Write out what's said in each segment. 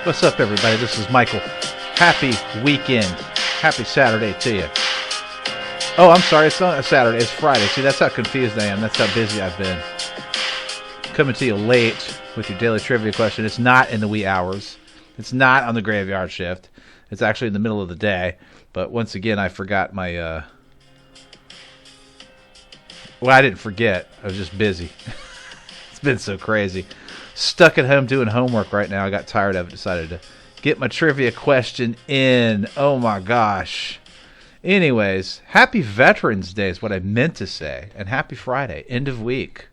What's up, everybody? This is Michael. Happy weekend. Happy Saturday to you. Oh, I'm sorry. It's not a Saturday. It's Friday. See, that's how confused I am. That's how busy I've been. Coming to you late with your daily trivia question. It's not in the wee hours. It's not on the graveyard shift. It's actually in the middle of the day. But once again, I forgot my... Well, I didn't forget. I was just busy. It's been so crazy. Stuck at home doing homework right now. I got tired of it. Decided to get my trivia question in. Oh my gosh. Anyways, happy Veterans Day is what I meant to say. And happy Friday. End of week.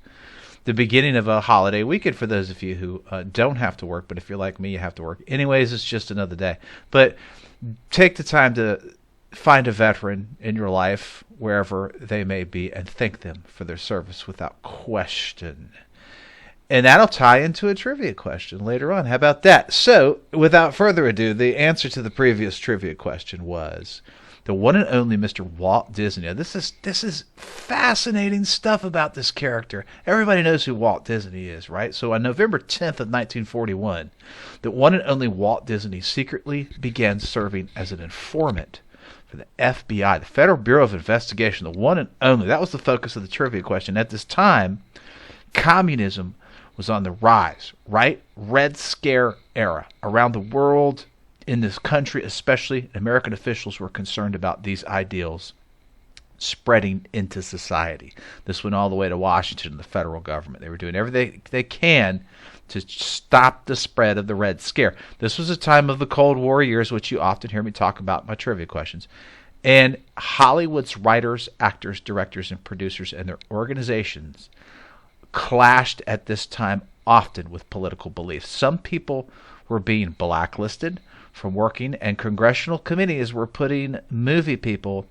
The beginning of a holiday weekend for those of you who don't have to work. But if you're like me, you have to work. Anyways, it's just another day. But take the time to find a veteran in your life, wherever they may be, and thank them for their service without question. And that'll tie into a trivia question later on. How about that? So, without further ado, the answer to the previous trivia question was the one and only Mr. Walt Disney. Now, this is fascinating stuff about this character. Everybody knows who Walt Disney is, right? So, on November 10th of 1941, the one and only Walt Disney secretly began serving as an informant for the FBI, the Federal Bureau of Investigation, the one and only. That was the focus of the trivia question. At this time, communism was on the rise, right? Red Scare era. Around the world, in this country especially, American officials were concerned about these ideals spreading into society. This went all the way to Washington and the federal government. They were doing everything they can to stop the spread of the Red Scare. This was a time of the Cold War years, which you often hear me talk about in my trivia questions. And Hollywood's writers, actors, directors, and producers and their organizations clashed at this time often with political beliefs. Some people were being blacklisted from working, and congressional committees were putting movie people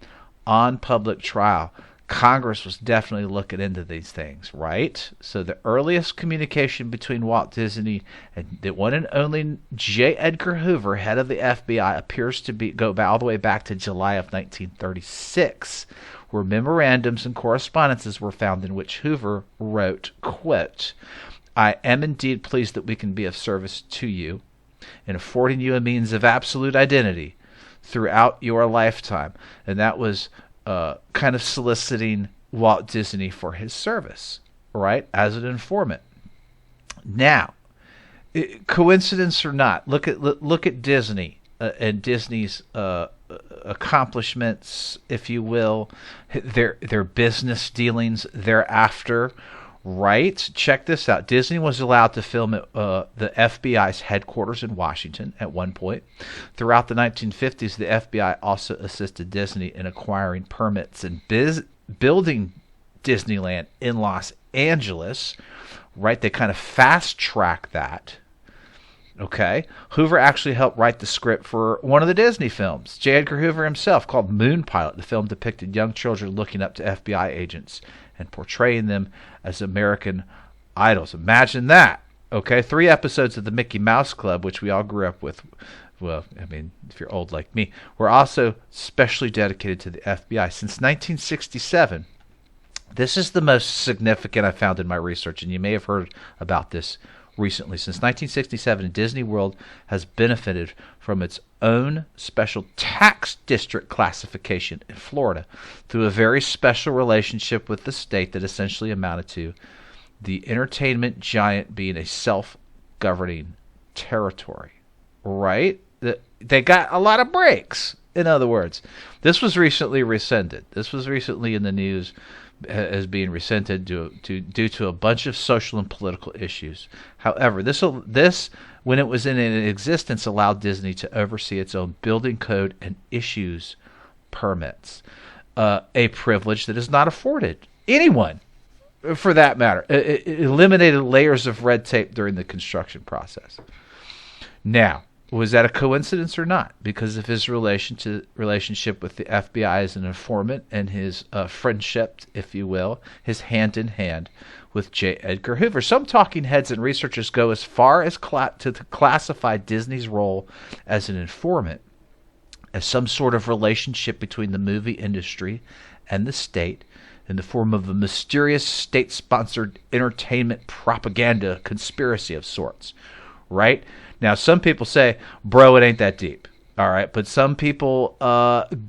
on public trial. Congress was definitely looking into these things, right? So the earliest communication between Walt Disney and the one and only J. Edgar Hoover, head of the FBI, appears to go all the way back to July of 1936, where memorandums and correspondences were found in which Hoover wrote, quote, "I am indeed pleased that we can be of service to you in affording you a means of absolute identity throughout your lifetime." And that was kind of soliciting Walt Disney for his service, right, as an informant. Now, coincidence or not, look at Disney and Disney's accomplishments, if you will, their business dealings thereafter, right? Check this out. Disney was allowed to film at the FBI's headquarters in Washington at one point. Throughout the 1950s, the FBI also assisted Disney in acquiring permits and building Disneyland in Los Angeles, right? They kind of fast-tracked that. Okay, Hoover actually helped write the script for one of the Disney films, J. Edgar Hoover himself, called Moon Pilot. The film depicted young children looking up to FBI agents and portraying them as American idols. Imagine that. Okay, 3 episodes of the Mickey Mouse Club, which we all grew up with. Well, I mean, if you're old like me, were also specially dedicated to the FBI. Since 1967, this is the most significant I found in my research, and you may have heard about this recently. Since 1967, Disney World has benefited from its own special tax district classification in Florida through a very special relationship with the state that essentially amounted to the entertainment giant being a self-governing territory, right? They got a lot of breaks, in other words. This was recently rescinded. This was recently in the news as being rescinded due to a bunch of social and political issues. However, this, when it was in existence, allowed Disney to oversee its own building code and issues permits, a privilege that is not afforded anyone, for that matter. It eliminated layers of red tape during the construction process. Now, was that a coincidence or not? Because of his relationship with the FBI as an informant and his friendship, if you will, his hand-in-hand with J. Edgar Hoover. Some talking heads and researchers go as far as to classify Disney's role as an informant as some sort of relationship between the movie industry and the state in the form of a mysterious state-sponsored entertainment propaganda conspiracy of sorts. right? Now, some people say, bro, it ain't that deep. All right. But some people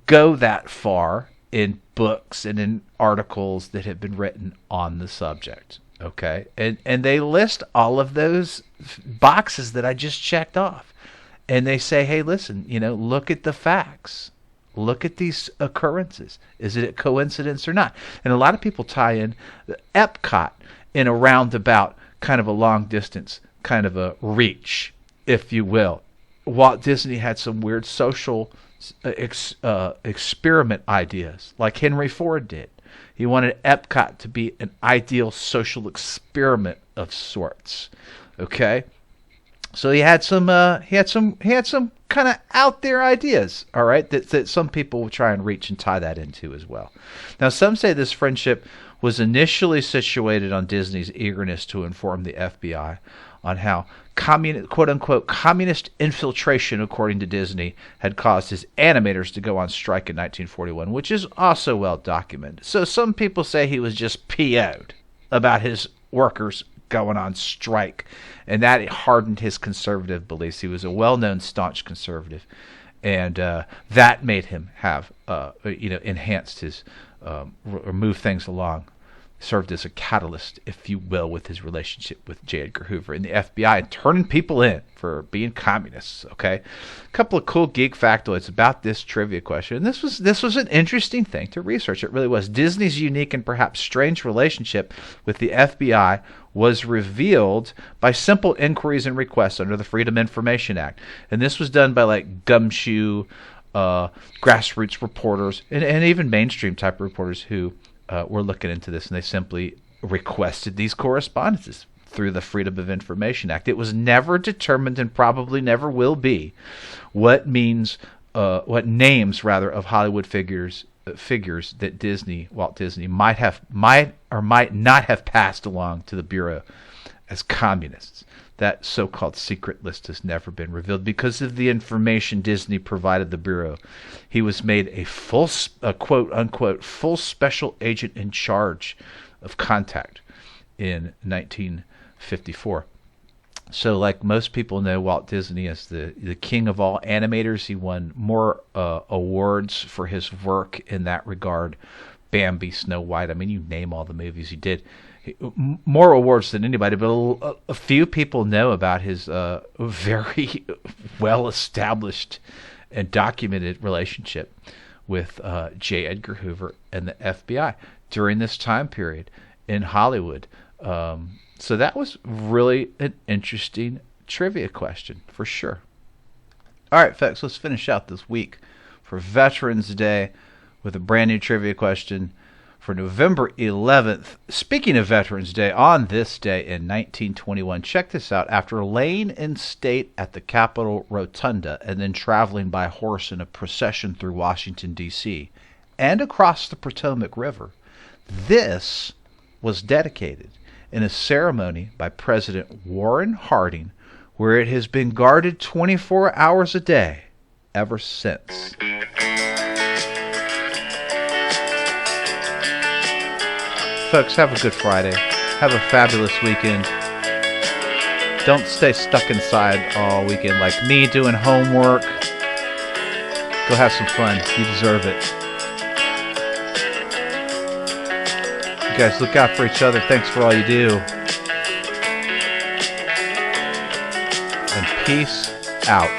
go that far in books and in articles that have been written on the subject. Okay. And they list all of those boxes that I just checked off. And they say, hey, listen, look at the facts. Look at these occurrences. Is it a coincidence or not? And a lot of people tie in the Epcot in a roundabout, kind of a long distance, kind of a reach, if you will. Walt Disney had some weird social experiment ideas, like Henry Ford did. He wanted Epcot to be an ideal social experiment of sorts. Okay, so he had some kind of out there ideas. All right, that some people will try and reach and tie that into as well. Now, some say this friendship was initially situated on Disney's eagerness to inform the FBI on how quote-unquote communist infiltration, according to Disney, had caused his animators to go on strike in 1941, which is also well documented. So some people say he was just PO'd about his workers going on strike, and that hardened his conservative beliefs. He was a well-known staunch conservative, and that made him have enhanced his or moved things along, served as a catalyst, if you will, with his relationship with J. Edgar Hoover and the FBI and turning people in for being communists. Okay, a couple of cool geek factoids about this trivia question. And this was an interesting thing to research. It really was. Disney's unique and perhaps strange relationship with the FBI was revealed by simple inquiries and requests under the Freedom Information Act, and this was done by like gumshoe grassroots reporters and even mainstream type reporters who were looking into this, and they simply requested these correspondences through the Freedom of Information Act. It was never determined, and probably never will be, what names of Hollywood figures that Walt Disney might or might not have passed along to the Bureau as communists. That so-called secret list has never been revealed because of the information Disney provided the Bureau. He was made a quote-unquote full special agent in charge of contact in 1954. So like most people know, Walt Disney is the king of all animators. He won more awards for his work in that regard. Bambi, Snow White, I mean, you name all the movies he did. More awards than anybody, but a few people know about his very well-established and documented relationship with J. Edgar Hoover and the FBI during this time period in Hollywood. So that was really an interesting trivia question, for sure. All right, folks, let's finish out this week for Veterans Day with a brand new trivia question for November 11th. Speaking of Veterans Day, on this day in 1921, check this out. After laying in state at the Capitol Rotunda and then traveling by horse in a procession through Washington, D.C., and across the Potomac River, this was dedicated in a ceremony by President Warren Harding, where it has been guarded 24 hours a day ever since. Folks, have a good Friday. Have a fabulous weekend. Don't stay stuck inside all weekend like me doing homework. Go have some fun. You deserve it. You guys look out for each other. Thanks for all you do. And peace out.